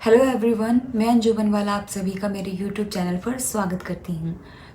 Hello everyone, मैं अंजू बनवाला आप सभी का मेरे यूट्यूब चैनल पर स्वागत करती हूँ।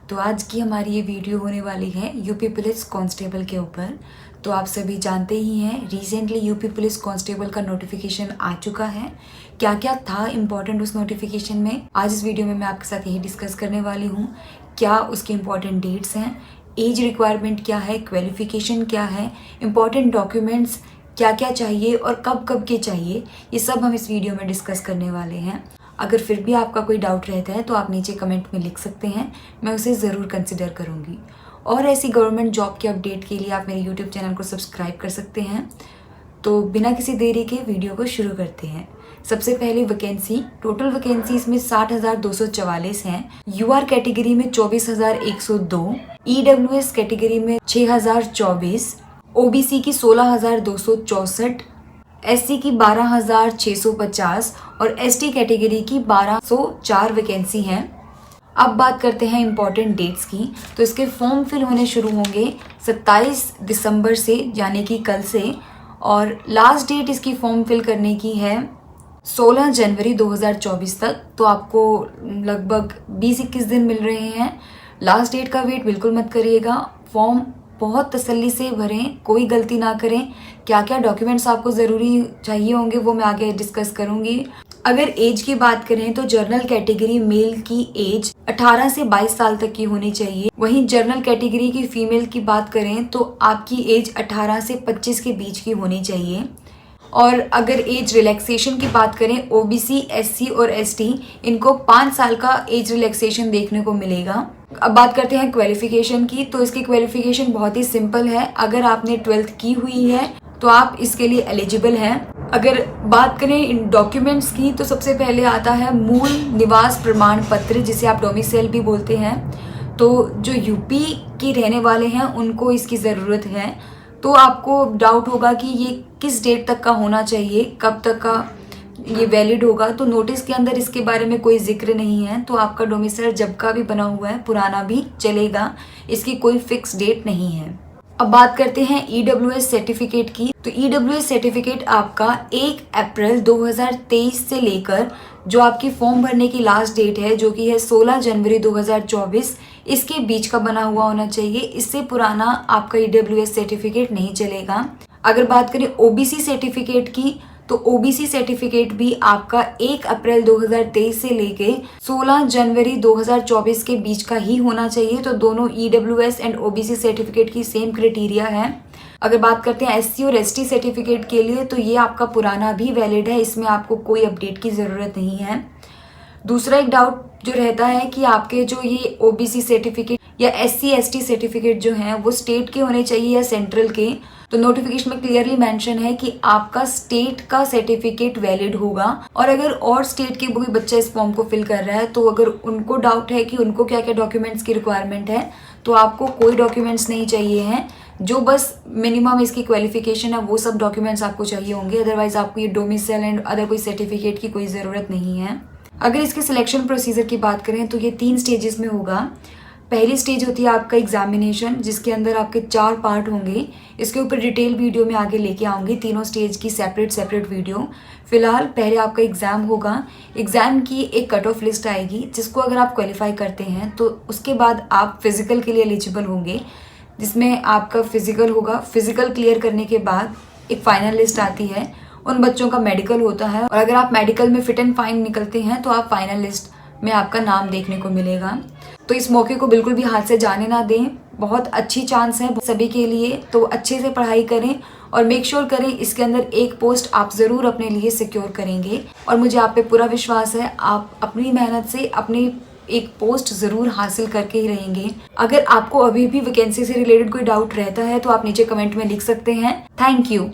तो आज की हमारी ये वीडियो होने वाली है यूपी पुलिस कांस्टेबल के ऊपर। तो आप सभी जानते ही हैं रिसेंटली यूपी पुलिस कांस्टेबल का नोटिफिकेशन आ चुका है। क्या क्या था इम्पोर्टेंट उस नोटिफिकेशन में, आज इस वीडियो में मैं आपके साथ यही डिस्कस करने वाली हूँ। क्या उसके इम्पोर्टेंट डेट्स हैं, एज रिक्वायरमेंट क्या है, क्वालिफिकेशन क्या है, इम्पोर्टेंट डॉक्यूमेंट्स क्या क्या चाहिए और कब कब के चाहिए, ये सब हम इस वीडियो में डिस्कस करने वाले हैं। अगर फिर भी आपका कोई डाउट रहता है तो आप नीचे कमेंट में लिख सकते हैं, मैं उसे ज़रूर कंसिडर करूँगी। और ऐसी गवर्नमेंट जॉब के अपडेट के लिए आप मेरे यूट्यूब चैनल को सब्सक्राइब कर सकते हैं। तो बिना किसी देरी के वीडियो को शुरू करते हैं। सबसे पहले वैकेंसी, टोटल वैकेंसी इसमें 60,244 हैं। यूआर कैटेगरी में 24,102, ईडब्ल्यूएस कैटेगरी में 6,024, ओबीसी की 16,264, एससी की 12,650 और एसटी कैटेगरी की 1,204 वैकेंसी हैं। अब बात करते हैं इम्पॉर्टेंट डेट्स की। तो इसके फॉर्म फिल होने शुरू होंगे 27 दिसंबर से, यानी कि कल से, और लास्ट डेट इसकी फॉर्म फिल करने की है 16 जनवरी 2024 तक। तो आपको लगभग 20-21 दिन मिल रहे हैं। लास्ट डेट का वेट बिल्कुल मत करिएगा। फॉर्म बहुत तसल्ली से भरें, कोई गलती ना करें। क्या क्या डॉक्यूमेंट्स आपको ज़रूरी चाहिए होंगे वो मैं आगे डिस्कस करूँगी। अगर एज की बात करें तो जनरल कैटेगरी मेल की एज 18 से 22 साल तक की होनी चाहिए। वहीं जनरल कैटेगरी की फीमेल की बात करें तो आपकी एज 18 से 25 के बीच की होनी चाहिए। और अगर एज रिलैक्सेशन की बात करें, ओबीसी, एससी और एसटी, इनको 5 साल का एज रिलैक्सेशन देखने को मिलेगा। अब बात करते हैं क्वालिफिकेशन की। तो इसकी क्वालिफिकेशन बहुत ही सिंपल है। अगर आपने 12th की हुई है तो आप इसके लिए एलिजिबल हैं। अगर बात करें इन डॉक्यूमेंट्स की तो सबसे पहले आता है मूल निवास प्रमाण पत्र, जिसे आप डोमिसाइल भी बोलते हैं। तो जो यूपी के रहने वाले हैं उनको इसकी ज़रूरत है। तो आपको डाउट होगा कि ये किस डेट तक का होना चाहिए, कब तक का ये वैलिड होगा। तो नोटिस के अंदर इसके बारे में कोई जिक्र नहीं है। तो आपका डोमिसाइल जब का भी बना हुआ है, पुराना भी चलेगा, इसकी कोई फिक्स डेट नहीं है। अब बात करते हैं ईडब्ल्यूएस सर्टिफिकेट की। तो ईडब्ल्यूएस सर्टिफिकेट आपका 1 अप्रैल 2023 से लेकर जो आपकी फॉर्म भरने की लास्ट डेट है, जो कि है 16 जनवरी 2024, इसके बीच का बना हुआ होना चाहिए। इससे पुराना आपका ईडब्ल्यूएस सर्टिफिकेट नहीं चलेगा। अगर बात करें ओबीसी सर्टिफिकेट की, तो ओबीसी सर्टिफिकेट भी आपका 1 अप्रैल 2023 से लेके 16 जनवरी 2024 के बीच का ही होना चाहिए। तो दोनों ईडब्ल्यूएस एंड ओबीसी सर्टिफिकेट की सेम क्राइटेरिया है। अगर बात करते हैं एससी और एसटी सर्टिफिकेट के लिए, तो ये आपका पुराना भी वैलिड है, इसमें आपको कोई अपडेट की ज़रूरत नहीं है। दूसरा एक डाउट जो रहता है कि आपके जो ये ओबीसी सर्टिफिकेट या एससी एसटी सर्टिफिकेट जो हैं वो स्टेट के होने चाहिए या सेंट्रल के। तो नोटिफिकेशन में क्लियरली मेंशन है कि आपका स्टेट का सर्टिफिकेट वैलिड होगा। और अगर और स्टेट के कोई बच्चा इस फॉर्म को फिल कर रहा है तो अगर उनको डाउट है कि उनको क्या क्या डॉक्यूमेंट्स की रिक्वायरमेंट है, तो आपको कोई डॉक्यूमेंट्स नहीं चाहिए हैं। जो बस मिनिमम इसकी क्वालिफिकेशन है वो सब डॉक्यूमेंट्स आपको चाहिए होंगे। अदरवाइज आपको ये डोमिसाइल एंड अदर कोई सर्टिफिकेट की कोई ज़रूरत नहीं है। अगर इसके सिलेक्शन प्रोसीजर की बात करें तो ये 3 स्टेजेस में होगा। पहली स्टेज होती है आपका एग्जामिनेशन, जिसके अंदर आपके 4 पार्ट होंगे। इसके ऊपर डिटेल वीडियो में आगे लेके आऊँगी, तीनों स्टेज की सेपरेट वीडियो। फिलहाल पहले आपका एग्ज़ाम होगा। एग्ज़ाम की एक कट ऑफ लिस्ट आएगी, जिसको अगर आप क्वालिफाई करते हैं तो उसके बाद आप फिज़िकल के लिए एलिजिबल होंगे, जिसमें आपका फिज़िकल होगा। फिज़िकल क्लियर करने के बाद एक फाइनल लिस्ट आती है, उन बच्चों का मेडिकल होता है। और अगर आप मेडिकल में फिट एंड फाइन निकलते हैं तो आप फाइनल लिस्ट में आपका नाम देखने को मिलेगा। तो इस मौके को बिल्कुल भी हाथ से जाने ना दें, बहुत अच्छी चांस है सभी के लिए। तो अच्छे से पढ़ाई करें और मेक श्योर करें इसके अंदर एक पोस्ट आप ज़रूर अपने लिए सिक्योर करेंगे। और मुझे आप पे पूरा विश्वास है, आप अपनी मेहनत से अपनी एक पोस्ट ज़रूर हासिल करके ही रहेंगे। अगर आपको अभी भी वैकेंसी से रिलेटेड कोई डाउट रहता है तो आप नीचे कमेंट में लिख सकते हैं। Thank you.